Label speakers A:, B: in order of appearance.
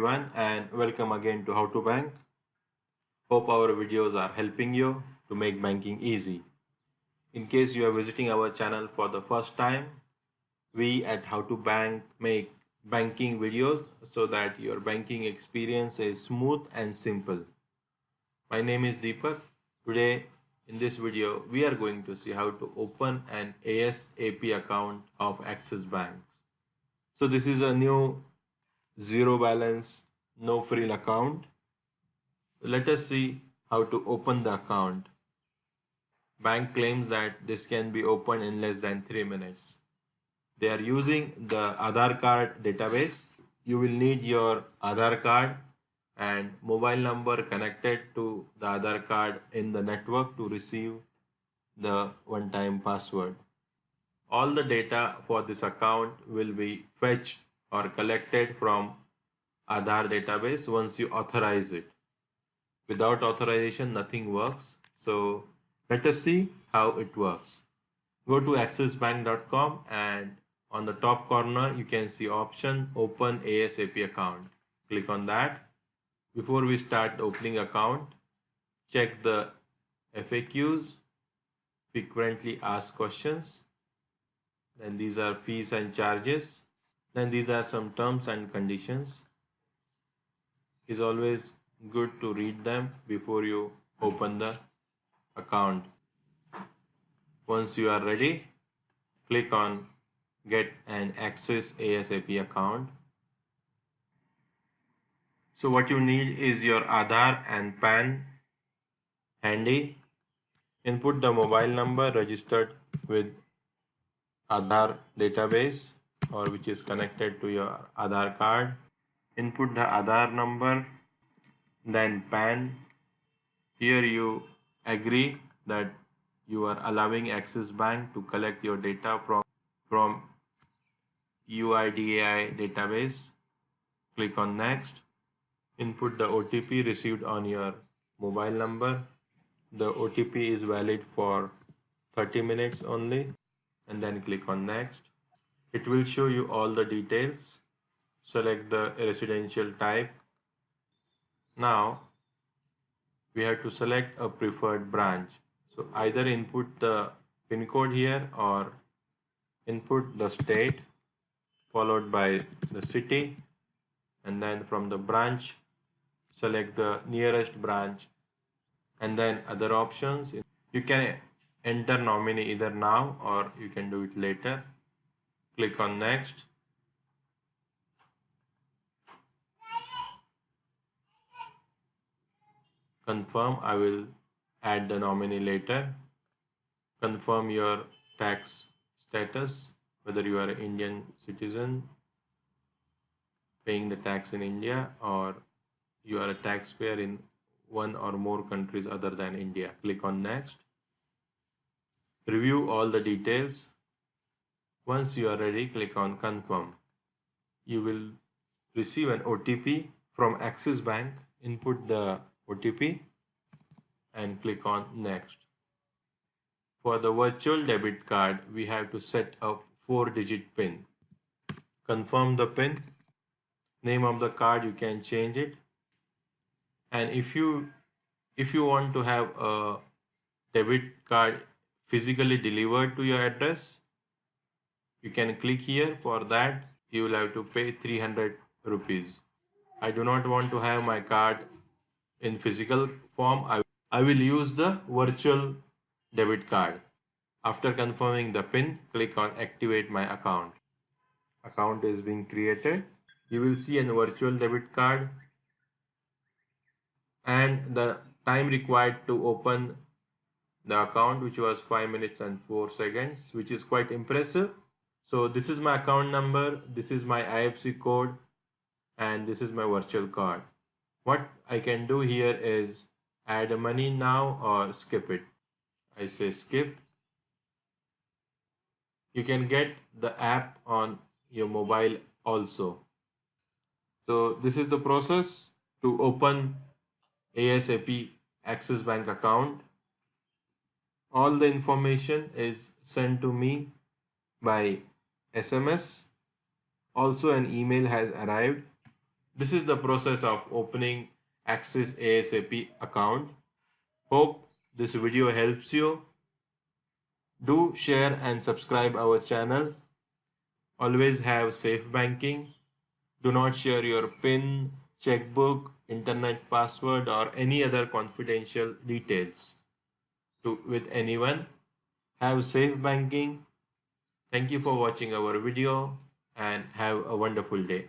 A: everyone and welcome again to How to Bank. Hope our videos are helping you to make banking easy. In case you are visiting our channel for the first time, we at How to Bank make banking videos so that your banking experience is smooth and simple. My name is Deepak. Today in this video we are going to see how to open an ASAP account of Axis Bank. So this is a new zero balance, no frill account. Let us see how to open the account. Bank claims that this can be opened in less than 3 minutes. They are using the Aadhar Card database. You will need your Aadhar Card and mobile number connected to the Aadhar Card in the network to receive the one-time password. All the data for this account will be fetched or collected from Aadhar database once you authorize it. Without authorization, nothing works. So let us see how it works. Go to axisbank.com and on the top corner, you can see option open ASAP account. Click on that. Before we start opening account, check the FAQs, frequently asked questions. Then these are fees and charges. Then these are some terms and conditions. It's always good to read them before you open the account. Once you are ready, click on Get an Access ASAP account. So what you need is your Aadhar and PAN handy. Input the mobile number registered with Aadhar database or which is connected to your Aadhar card. Input the Aadhar number, then PAN. Here you agree that you are allowing Axis Bank to collect your data from UIDAI database. Click on Next. Input the OTP received on your mobile number. The OTP is valid for 30 minutes only, and then click on Next. It will show you all the details. Select the residential type. Now we have to select a preferred branch. So either input the PIN code here or input the state followed by the city, and then from the branch select the nearest branch, and then other options. You can enter nominee either now or you can do it later. Click on Next. Confirm. I will add the nominee later. Confirm your tax status, whether you are an Indian citizen paying the tax in India or you are a taxpayer in one or more countries other than India. Click on Next. Review all the details. Once you are ready, click on Confirm. You will receive an OTP from Axis Bank. Input the OTP and click on Next. For the virtual debit card, we have to set up 4-digit PIN. Confirm the PIN. Name of the card, you can change it. And if you want to have a debit card physically delivered to your address, you can click here. For that, you will have to pay 300 rupees. I do not want to have my card in physical form. I will use the virtual debit card. After confirming the PIN, click on Activate my account. Account is being created. You will see a virtual debit card and the time required to open the account, which was 5 minutes and 4 seconds, which is quite impressive. So this is my account number, this is my IFSC code, and this is my virtual card. What I can do here is add money now or skip it. I say skip. You can get the app on your mobile also. So this is the process to open ASAP Axis Bank account. All the information is sent to me by SMS. Also an email has arrived. This is the process of opening Axis ASAP account. Hope this video helps you. Do share and subscribe our channel. Always have safe banking. Do not share your PIN, checkbook, internet password or any other confidential details with anyone. Have safe banking. Thank you for watching our video and have a wonderful day.